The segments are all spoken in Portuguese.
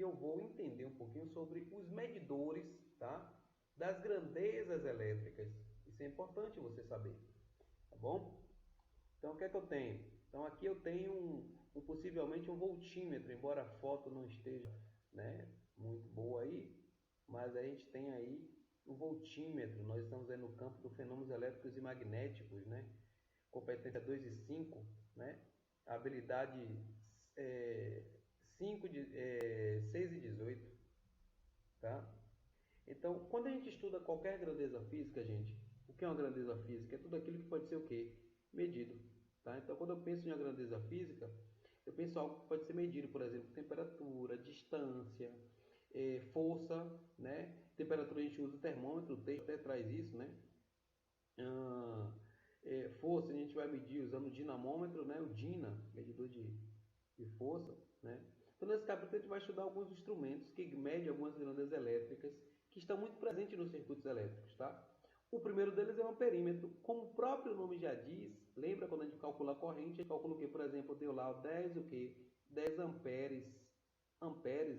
eu vou entender um pouquinho sobre os medidores, tá? Das grandezas elétricas. Isso é importante você saber, tá bom? Então, o que é que eu tenho? Então, aqui eu tenho possivelmente um voltímetro, embora a foto não esteja, né, muito boa aí, mas a gente tem aí o voltímetro. Nós estamos aí no campo dos fenômenos elétricos e magnéticos, né? Competência 2 e 5, né? Habilidade 6 e 18, tá? Então, quando a gente estuda qualquer grandeza física, gente, o que é uma grandeza física? É tudo aquilo que pode ser o quê? Medido, tá? Então, quando eu penso em uma grandeza física, eu penso em algo que pode ser medido, por exemplo, temperatura, distância, força, né? Temperatura a gente usa o termômetro, o texto até traz isso, né? Força a gente vai medir usando o dinamômetro, né? O DINA, medidor de força, né? Então, nesse capítulo, a gente vai estudar alguns instrumentos que medem algumas grandezas elétricas que estão muito presentes nos circuitos elétricos, tá? O primeiro deles é o amperímetro. Como o próprio nome já diz, lembra quando a gente calcula a corrente, a gente calcula o que, por exemplo, deu lá 10 o quê? 10 amperes,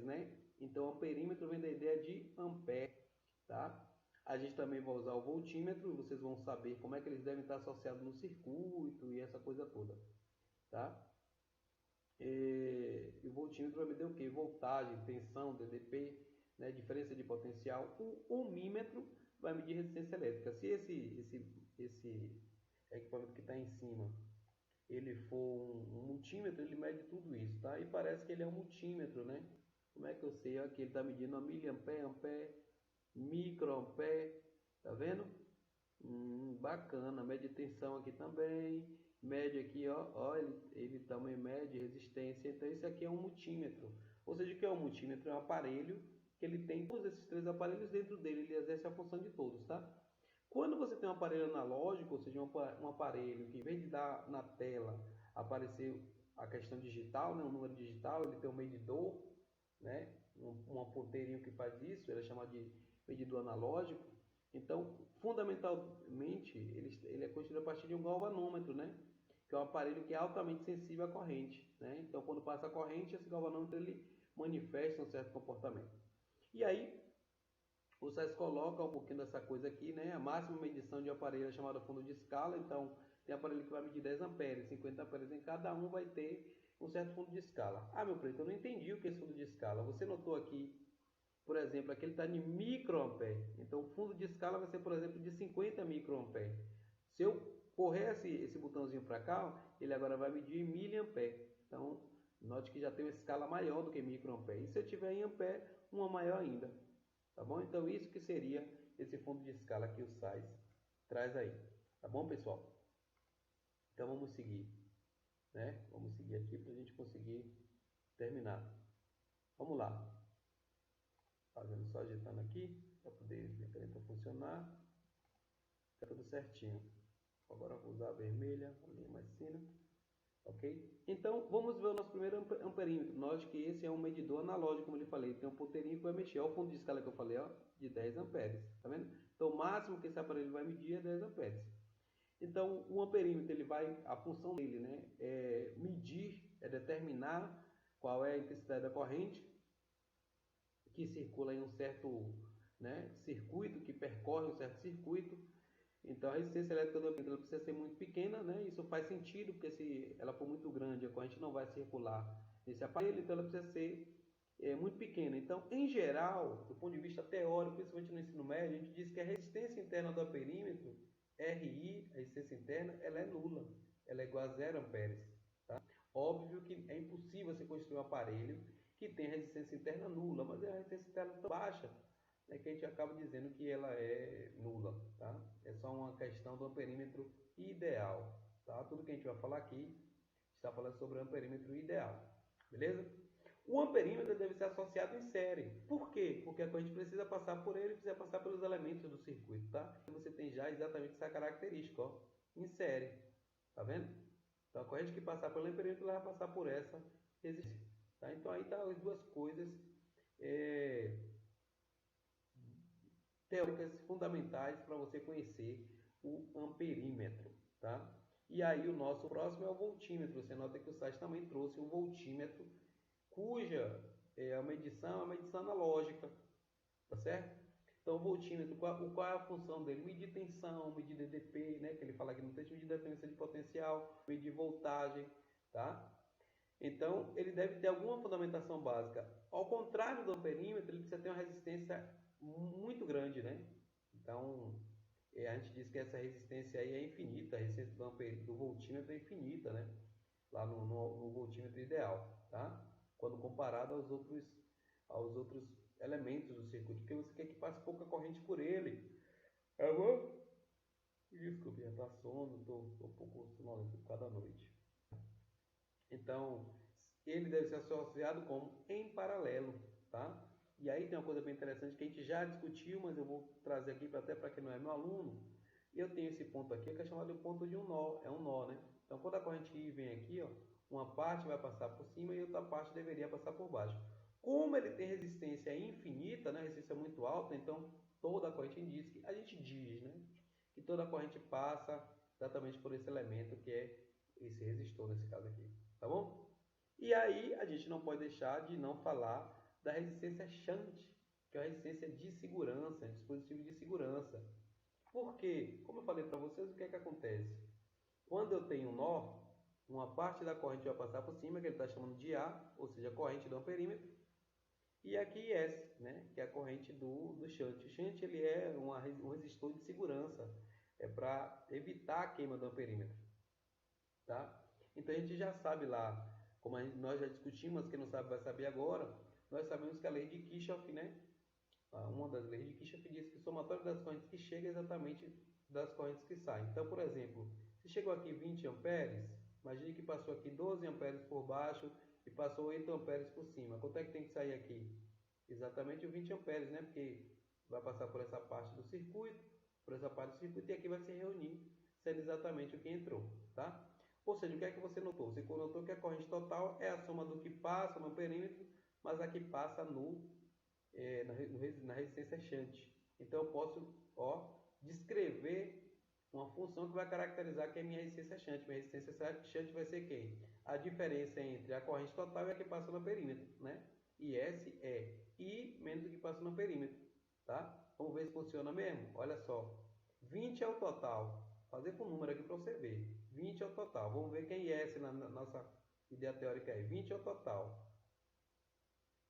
né? Então, o amperímetro vem da ideia de ampere, tá? A gente também vai usar o voltímetro, e vocês vão saber como é que eles devem estar associados no circuito e essa coisa toda, tá? E o voltímetro vai medir o quê? Voltagem, tensão, DDP, né? Diferença de potencial. O ohmímetro vai medir resistência elétrica. Se esse equipamento que está em cima ele for um multímetro, ele mede tudo isso, tá? E parece que ele é um multímetro, né? Como é que eu sei? Aqui ele está medindo a miliampere, ampere, microampere, tá vendo? Bacana, mede tensão aqui também, mede aqui, ó, ele também mede resistência. Então esse aqui é um multímetro. Ou seja, o que é um multímetro? É um aparelho que ele tem todos esses três aparelhos dentro dele, ele exerce a função de todos, tá? Quando você tem um aparelho analógico, ou seja, um aparelho que em vez de dar na tela aparecer a questão digital, né, um número digital, ele tem um medidor, né, um ponteirinho que faz isso, ele é chamado de medidor analógico. Então, fundamentalmente, ele é construído a partir de um galvanômetro, né, que é um aparelho que é altamente sensível à corrente, né? Então, quando passa a corrente, esse galvanômetro ele manifesta um certo comportamento. E aí, o SES coloca um pouquinho dessa coisa aqui, né? A máxima medição de aparelho é chamada fundo de escala. Então, tem aparelho que vai medir 10 amperes, 50 amperes em cada um, vai ter um certo fundo de escala. Ah, meu preto, eu não entendi o que é esse fundo de escala. Você notou aqui, por exemplo, aqui ele está de microampere. Então, o fundo de escala vai ser, por exemplo, de 50 microampere. Se eu correr esse botãozinho para cá, ele agora vai medir miliampere. Então, note que já tem uma escala maior do que microampere. E se eu tiver em ampere, uma maior ainda. Tá bom? Então, isso que seria esse fundo de escala que o SAIS traz aí. Tá bom, pessoal? Então, vamos seguir, né? Vamos seguir aqui para a gente conseguir terminar. Vamos lá. Fazendo só ajeitando aqui, para poder ver para funcionar. Tá tudo certinho. Agora eu vou usar a vermelha, a linha mais fina. Ok? Então, vamos ver o nosso primeiro amperímetro. Note que esse é um medidor analógico, como eu falei. Tem um ponteirinho que vai mexer. Olha o ponto de escala que eu falei, ó, de 10 amperes. Tá vendo? Então, o máximo que esse aparelho vai medir é 10 amperes. Então, o amperímetro, ele vai, a função dele, né, é medir, é determinar qual é a intensidade da corrente que circula em um certo, né, circuito, que percorre um certo circuito. Então, a resistência elétrica do amperímetro precisa ser muito pequena, né? Isso faz sentido, porque se ela for muito grande, a corrente não vai circular nesse aparelho, então ela precisa ser muito pequena. Então, em geral, do ponto de vista teórico, principalmente no ensino médio, a gente diz que a resistência interna do amperímetro, RI, a resistência interna, ela é nula. Ela é igual a 0 amperes. Tá? Óbvio que é impossível você construir um aparelho que tenha resistência interna nula, mas a resistência interna tão baixa que a gente acaba dizendo que ela é nula, tá? É só uma questão do amperímetro ideal, tá? Tudo que a gente vai falar aqui está falando sobre o amperímetro ideal, beleza? O amperímetro deve ser associado em série. Por quê? Porque a corrente precisa passar por ele, precisa passar pelos elementos do circuito, tá? E você tem já exatamente essa característica, ó, em série, tá vendo? Então a corrente que passar pelo amperímetro ela vai passar por essa resistência, tá? Então aí tá as duas coisas teóricas fundamentais para você conhecer o amperímetro, tá? E aí o nosso próximo é o voltímetro. Você nota que o site também trouxe um voltímetro cuja a medição analógica, tá certo? Então, o voltímetro, qual é a função dele? Medir tensão, medir DDP, né? Que ele fala aqui no texto, medir dependência de potencial, medir voltagem, tá? Então, ele deve ter alguma fundamentação básica. Ao contrário do amperímetro, ele precisa ter uma resistência muito grande, né? Então, a gente diz que essa resistência aí é infinita, a resistência do voltímetro é infinita, né? Lá no voltímetro ideal, tá? Quando comparado aos outros elementos do circuito, porque você quer que passe pouca corrente por ele. É bom? Desculpe, já tá sono, tô um pouco sonolento por cada noite. Então, ele deve ser associado como em paralelo, tá? E aí tem uma coisa bem interessante que a gente já discutiu, mas eu vou trazer aqui até para quem não é meu aluno. Eu tenho esse ponto aqui que é chamado de ponto de um nó, é um nó, né? Então, quando a corrente vem aqui, ó, uma parte vai passar por cima e outra parte deveria passar por baixo. Como ele tem resistência infinita, né, resistência muito alta, então toda a corrente a gente diz, né, que toda a corrente passa exatamente por esse elemento que é esse resistor nesse caso aqui, tá bom? E aí a gente não pode deixar de não falar da resistência shunt, que é a resistência de segurança, dispositivo de segurança. Por quê? Como eu falei para vocês, o que é que acontece? Quando eu tenho um nó, uma parte da corrente vai passar por cima, que ele está chamando de A, ou seja, a corrente do amperímetro, e aqui S, né, que é a corrente do shunt. O shunt ele é um resistor de segurança, é para evitar a queima do amperímetro, tá? Então a gente já sabe lá, como nós já discutimos, quem não sabe vai saber agora, nós sabemos que a lei de Kirchhoff, né, uma das leis de Kirchhoff diz que o somatório das correntes que chega é exatamente das correntes que saem. Então, por exemplo, se chegou aqui 20 amperes, imagine que passou aqui 12 amperes por baixo e passou 8 amperes por cima. Quanto é que tem que sair aqui? Exatamente o 20 amperes, né? Porque vai passar por essa parte do circuito, por essa parte do circuito, e aqui vai se reunir, sendo exatamente o que entrou, tá? Ou seja, o que é que você notou? Você notou que a corrente total é a soma do que passa no perímetro, mas a que passa na resistência shunt. Então, eu posso descrever uma função que vai caracterizar que é minha resistência shunt. Minha resistência shunt vai ser quem? A diferença entre a corrente total e a que passa no perímetro, né? E S é I menos o que passa no perímetro, tá? Vamos ver se funciona mesmo? Olha só. 20 é o total. Vou fazer com o número aqui para você ver. 20 é o total. Vamos ver quem é S na nossa ideia teórica aí. 20 é o total.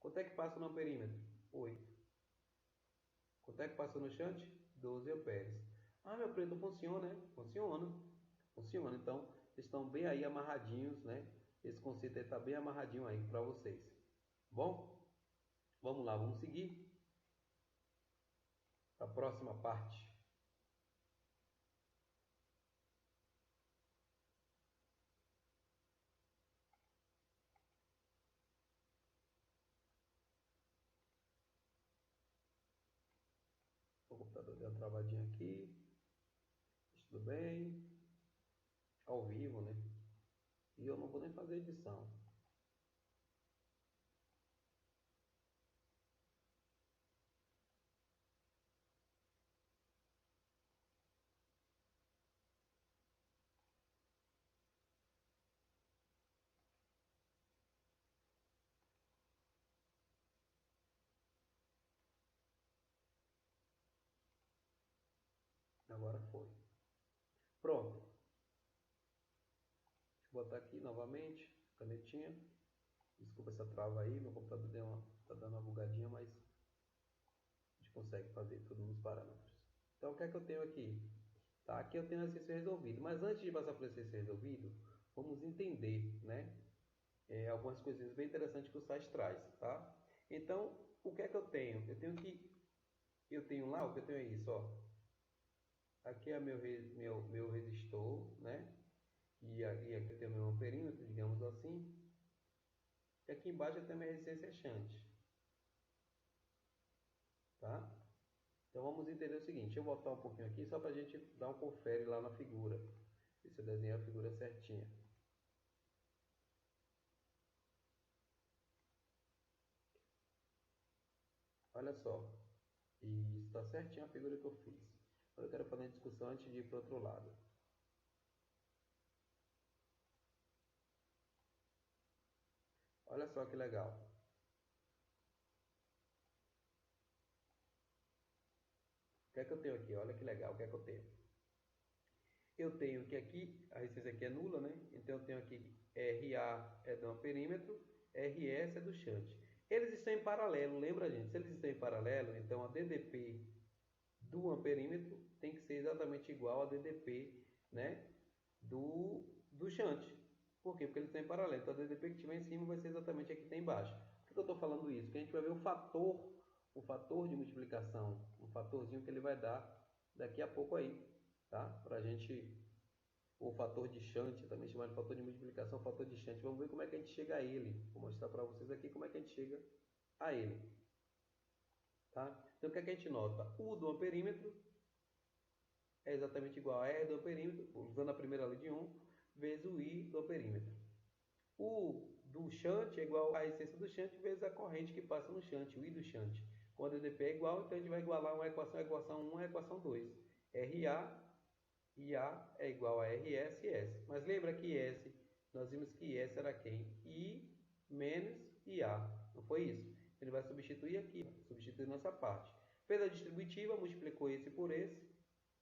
Quanto é que passa no perímetro? 8. Quanto é que passa no shunt? 12 amperes. Ah, meu preto, funciona, né? Funciona. Funciona. Então, vocês estão bem aí amarradinhos, né? Esse conceito aí está bem amarradinho aí para vocês. Bom? Vamos lá, vamos seguir para a próxima parte. O computador deu uma travadinha aqui. Tudo bem? Ao vivo, né? E eu não vou nem fazer edição. Agora foi. Pronto. Vou botar aqui novamente, canetinha. Desculpa essa trava aí, meu computador tá dando uma bugadinha, mas a gente consegue fazer tudo nos parâmetros. Então, o que é que eu tenho aqui? Tá, aqui eu tenho exercício resolvido, mas antes de passar por esse exercício resolvido, vamos entender, né? Algumas coisinhas bem interessantes que o site traz, tá? Então, o que é que eu tenho? Eu tenho lá, o que eu tenho é isso, ó. Aqui é meu resistor, né? E aqui eu tenho meu amperímetro, digamos assim. E aqui embaixo eu tenho minha resistência shunt, tá? Então vamos entender o seguinte, eu vou voltar um pouquinho aqui só para a gente dar um confere lá na figura. Ver se eu desenhei a figura certinha. Olha só, e está certinho a figura que eu fiz. Agora eu quero fazer uma discussão antes de ir para o outro lado. Olha só que legal. que é que eu tenho aqui? Olha que legal, o que é que eu tenho? Eu tenho que aqui, a resistência aqui é nula, né? Então eu tenho aqui RA é do amperímetro, RS é do shunt. Eles estão em paralelo, lembra, gente? Se eles estão em paralelo, então a DDP do amperímetro tem que ser exatamente igual a DDP, né, do shunt. Por quê? Porque eles estão em paralelo. Então a DDP que estiver em cima vai ser exatamente a que está embaixo. Por que eu estou falando isso? Porque a gente vai ver o fator de multiplicação, um fatorzinho que ele vai dar daqui a pouco aí, tá? Pra gente, o fator de shunt, também chamado de fator de multiplicação, fator de shunt. Vamos ver como é que a gente chega a ele. Vou mostrar para vocês aqui como é que a gente chega a ele. Tá? Então o que é que a gente nota? O do amperímetro é exatamente igual a R do amperímetro, usando a primeira lei de Ohm, vezes o I do amperímetro. O do shunt é igual à essência do shunt vezes a corrente que passa no shunt, o I do shunt. Quando o DP é igual, então a gente vai igualar uma equação, a equação 1 a equação 2. RA e A é igual a RS e S. Mas lembra que S, nós vimos que S era quem? I menos IA. Não foi isso? Ele vai substituir aqui, substituir nossa parte. Fez a distributiva, multiplicou esse por esse,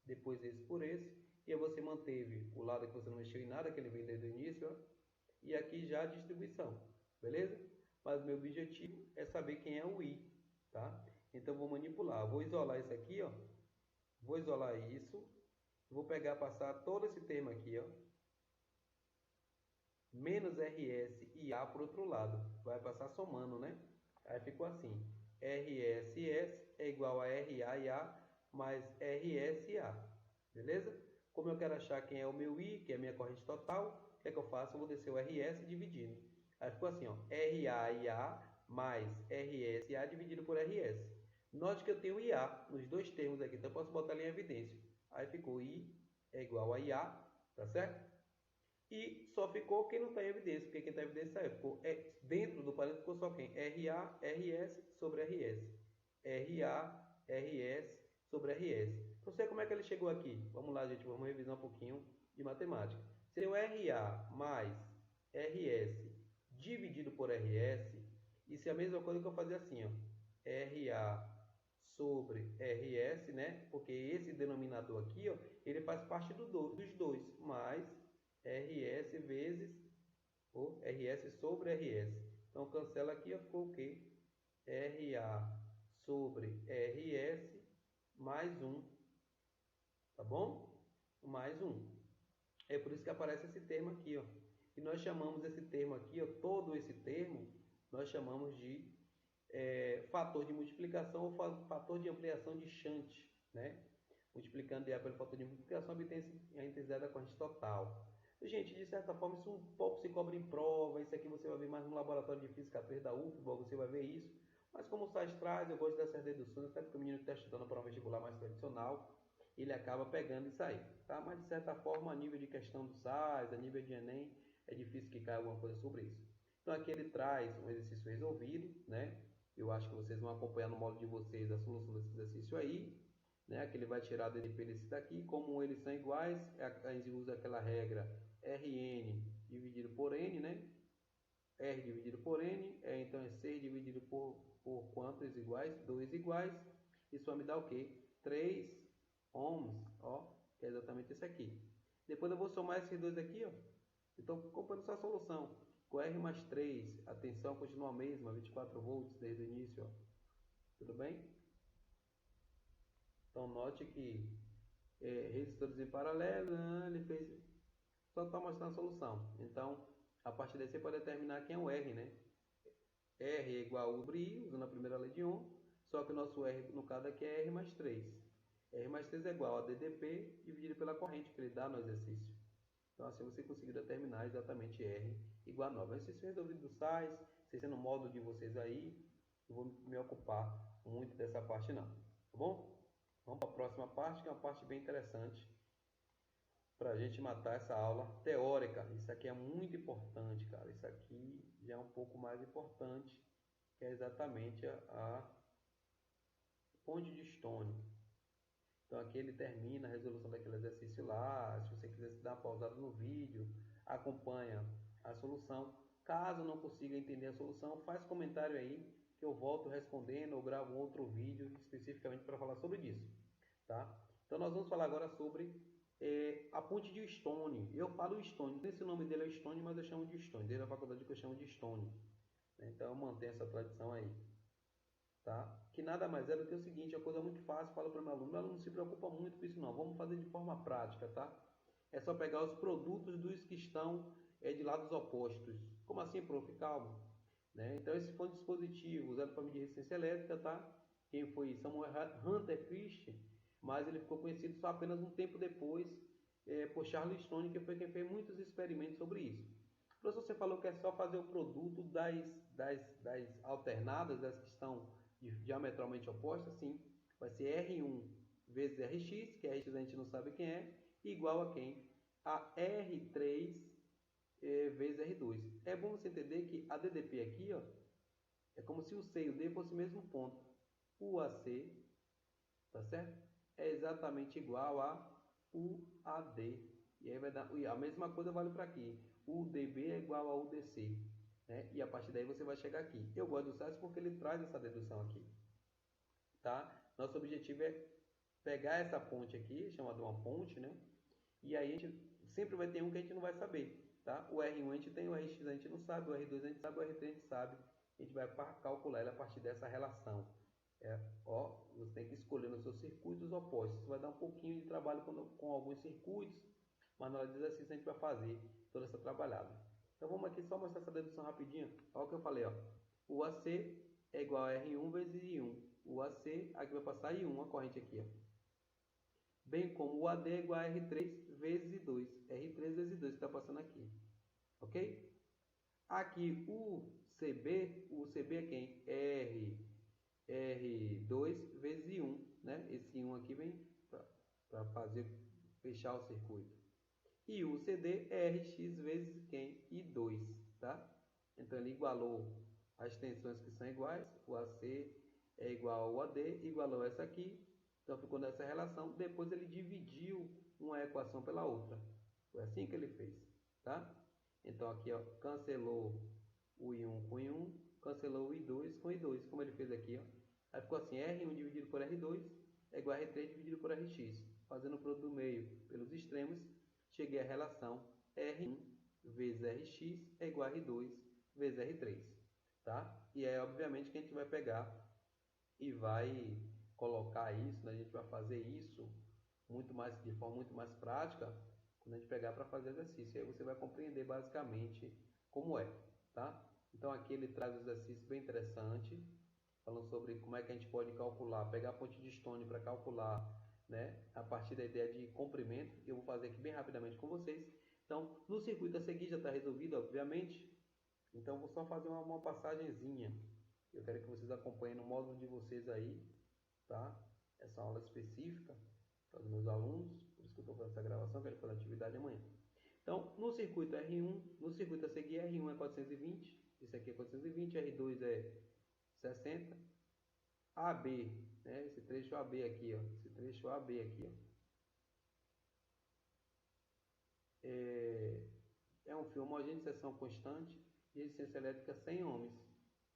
depois esse por esse, e aí você manteve o lado que você não mexeu em nada, que ele vem desde o início, ó, e aqui já a distribuição, beleza? Mas meu objetivo é saber quem é o I, tá? Então vou manipular, vou isolar isso aqui, ó, vou isolar isso, vou pegar, passar todo esse termo aqui, ó, menos RS e A por outro lado, vai passar somando, né? Aí ficou assim, RSS é igual a RA e A mais RS e A, beleza? Como eu quero achar quem é o meu I, que é a minha corrente total, o que é que eu faço? Eu vou descer o RS dividindo. Aí ficou assim, ó, RA e A mais RS e A dividido por RS. Note que eu tenho IA nos dois termos aqui, então eu posso botar ali em evidência. Aí ficou I é igual a IA, tá certo? E só ficou quem não está em evidência, porque quem está em evidência ficou dentro do parênteses ficou só quem? RA, RS sobre RS. RA, RS sobre RS. Não sei como é que ele chegou aqui. Vamos lá, gente, vamos revisar um pouquinho de matemática. Se o RA mais RS dividido por RS, isso é a mesma coisa que eu fazer assim, ó. RA sobre RS, né? Porque esse denominador aqui, ó, ele faz parte dos dois, mais RS vezes o RS sobre RS. Então cancela aqui, ó, ficou o quê? RA sobre RS mais 1, tá bom? Mais 1. É por isso que aparece esse termo aqui, ó. E nós chamamos esse termo aqui, ó, todo esse termo, nós chamamos de fator de multiplicação ou fator de ampliação de shunt, né? Multiplicando IA pelo fator de multiplicação, obtém a intensidade da corrente total. Gente, de certa forma, isso um pouco se cobra em prova. Isso aqui você vai ver mais no laboratório de Física 3 da UFBA, você vai ver isso. Mas como o SAIS traz, eu gosto dessas deduções, até porque o menino que está estudando para um vestibular mais tradicional, ele acaba pegando isso aí. Tá? Mas, de certa forma, a nível de questão do SAIS, a nível de Enem, é difícil que caia alguma coisa sobre isso. Então, aqui ele traz um exercício resolvido, né? Eu acho que vocês vão acompanhar no módulo de vocês a solução desse exercício aí, né? Que ele vai tirar a DDP desse daqui. Como eles são iguais, a gente usa aquela regra Rn dividido por N, né? R dividido por N, então é 6 dividido por quantos iguais? 2 iguais. Isso vai me dar o quê? 3 ohms, ó, que é exatamente esse aqui. Depois eu vou somar esses dois aqui, ó. Então, acompanhando essa solução. Com R mais 3, a tensão continua a mesma, 24 volts desde o início, ó. Tudo bem? Então, note que resistores em paralelo, ele fez, só está mostrando a solução. Então, a partir daí você pode determinar quem é o R, né? R é igual ao I, usando a primeira lei de Ohm, só que o nosso R, no caso aqui, é R mais 3. R mais 3 é igual a DDP dividido pela corrente que ele dá no exercício. Então, assim você conseguiu determinar exatamente R igual a 9. Mas se isso resolvido do SAIS, se no módulo de vocês aí, eu vou me ocupar muito dessa parte não. Tá bom? Vamos para a próxima parte, que é uma parte bem interessante para a gente matar essa aula teórica. Isso aqui é muito importante, cara. Isso aqui já é um pouco mais importante, que é exatamente a ponte de Stone. Então aqui ele termina a resolução daquele exercício lá. Se você quiser se dar uma pausada no vídeo, acompanha a solução. Caso não consiga entender a solução, faz comentário aí que eu volto respondendo ou gravo outro vídeo especificamente para falar sobre isso. tá? Então nós vamos falar agora sobre a ponte de Stone. Eu falo Stone, não sei se o nome dele é Stone, mas eu chamo de Stone. Desde a faculdade que eu chamo de Stone. Então eu mantenho essa tradição aí, tá? Que nada mais é do que o seguinte, é uma coisa muito fácil, falo para o meu aluno não se preocupa muito com isso não, vamos fazer de forma prática, tá? É só pegar os produtos dos que estão de lados opostos. Como assim, prof? Calma. Né? Então esse foi um dispositivo usado para medir resistência elétrica, tá? Quem foi Samuel Hunter Christie, mas ele ficou conhecido só apenas um tempo depois por Charles Stone, que foi quem fez muitos experimentos sobre isso. Professor, você falou que é só fazer o produto das alternadas, das que estão diametralmente opostas? Sim, vai ser R1 vezes Rx, que Rx a gente não sabe quem é, igual a quem? A R3 vezes R2. É bom você entender que a DDP aqui, ó, é como se o C e o D fossem o mesmo ponto. O AC, tá certo? É exatamente igual a UAD. E aí vai dar, a mesma coisa vale para aqui. O UDB é igual a UDC. Né? E a partir daí você vai chegar aqui. Eu gosto do SAS porque ele traz essa dedução aqui. Tá? Nosso objetivo é pegar essa ponte aqui, chamada uma ponte, né? E aí a gente sempre vai ter um que a gente não vai saber. Tá? O R1 a gente tem, o Rx a gente não sabe, o R2 a gente sabe, o R3 a gente sabe. A gente vai calcular ele a partir dessa relação. Você tem que escolher nos seus circuitos opostos. Isso vai dar um pouquinho de trabalho com alguns circuitos, mas na hora do exercício a gente vai fazer toda essa trabalhada. Então vamos aqui só mostrar essa dedução rapidinho. Olha o que eu falei, ó. O AC é igual a R1 vezes I1. O AC, aqui vai passar I1, a corrente aqui, ó. Bem como o AD é igual a R3 vezes I2. R3 vezes I2 que está passando aqui. Ok? Aqui o CB é quem? R2 vezes I1, né? Esse I1 aqui vem para fechar o circuito. E o CD é Rx vezes quem? I2, tá? Então ele igualou as tensões que são iguais, o AC é igual ao AD, igualou essa aqui, então ficou nessa relação, depois ele dividiu uma equação pela outra. Foi assim que ele fez, tá? Então aqui, ó, cancelou o I1 com I1, cancelou o I2 com I2, como ele fez aqui, ó. Aí ficou assim, R1 dividido por R2 é igual a R3 dividido por Rx. Fazendo o produto do meio pelos extremos, cheguei à relação R1 vezes Rx é igual a R2 vezes R3. Tá? E é obviamente que a gente vai pegar e vai colocar isso, né? A gente vai fazer isso de forma muito mais prática quando a gente pegar para fazer exercício. E aí você vai compreender basicamente como é. Tá? Então aqui ele traz um exercício bem interessante, falando sobre como é que a gente pode calcular, pegar a ponte de Stone para calcular, né, a partir da ideia de comprimento. Eu vou fazer aqui bem rapidamente com vocês. Então, no circuito a seguir já está resolvido, obviamente. Então, vou só fazer uma passagenzinha. Eu quero que vocês acompanhem no módulo de vocês aí, tá? Essa aula específica para os meus alunos. Por isso que eu estou fazendo essa gravação, quero fazer a atividade amanhã. Então, no circuito R1, no circuito a seguir, R1 é 420, esse aqui é 420, R2 é 60, AB, né? Esse trecho AB aqui, ó. Esse trecho AB aqui, ó. É um fio homogêneo de seção constante de resistência elétrica 100 ohms.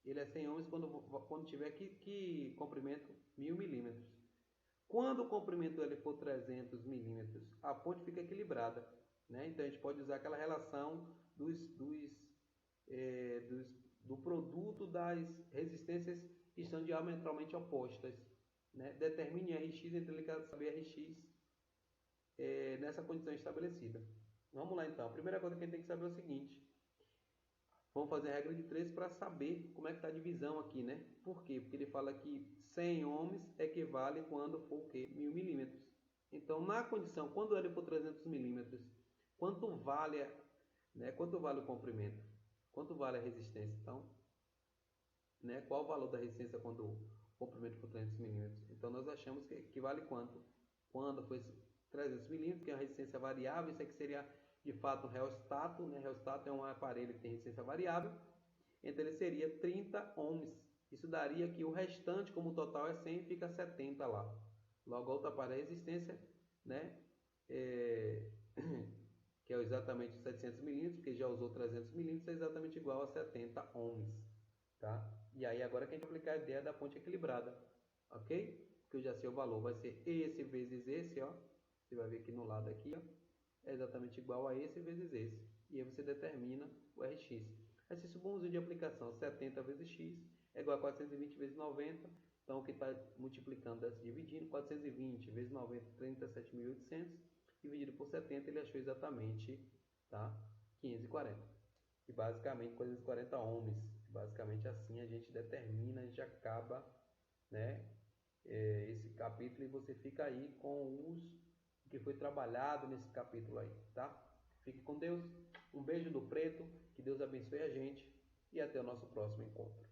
Ele é 100 ohms quando tiver que comprimento 1000 milímetros. Quando o comprimento ele for 300 milímetros, a ponte fica equilibrada, né? Então a gente pode usar aquela relação do produto das resistências que estão diametralmente opostas, né? Determine Rx, então ele quer saber Rx nessa condição estabelecida. Vamos lá então. A primeira coisa que a gente tem que saber é o seguinte. Vamos fazer a regra de 3 para saber como é que está a divisão aqui, né? Por quê? Porque ele fala que 100 ohms equivale quando for o quê? 1000 milímetros. Então, na condição, quando ele for 300 milímetros, quanto vale, né? Quanto vale o comprimento? Quanto vale a resistência? Então, né? Qual o valor da resistência quando o comprimento for 300 milímetros? Então, nós achamos que equivale quanto? Quando for 300 milímetros, que é uma resistência variável, isso aqui seria de fato um reostato, né? Reostato é um aparelho que tem resistência variável, então ele seria 30 ohms. Isso daria que o restante, como o total é 100, fica 70 lá. Logo, a outra para a resistência, né? Que é exatamente 700 milímetros, porque já usou 300 milímetros, é exatamente igual a 70 ohms. Tá? E aí agora que a gente vai aplicar a ideia da ponte equilibrada. Ok? que eu já sei o valor, vai ser esse vezes esse, ó. Você vai ver aqui no lado aqui, ó, é exatamente igual a esse vezes esse. E aí você determina o Rx. Aí se supomos de aplicação 70 vezes x é igual a 420 vezes 90. Então o que está multiplicando, dividindo, 420 vezes 90, 37.800, dividido por 70, ele achou exatamente, tá? 540. E basicamente 540 ohms. Basicamente assim a gente determina, a gente acaba, né, esse capítulo, e você fica aí com o que foi trabalhado nesse capítulo aí, tá? Fique com Deus. Um beijo do Preto, que Deus abençoe a gente e até o nosso próximo encontro.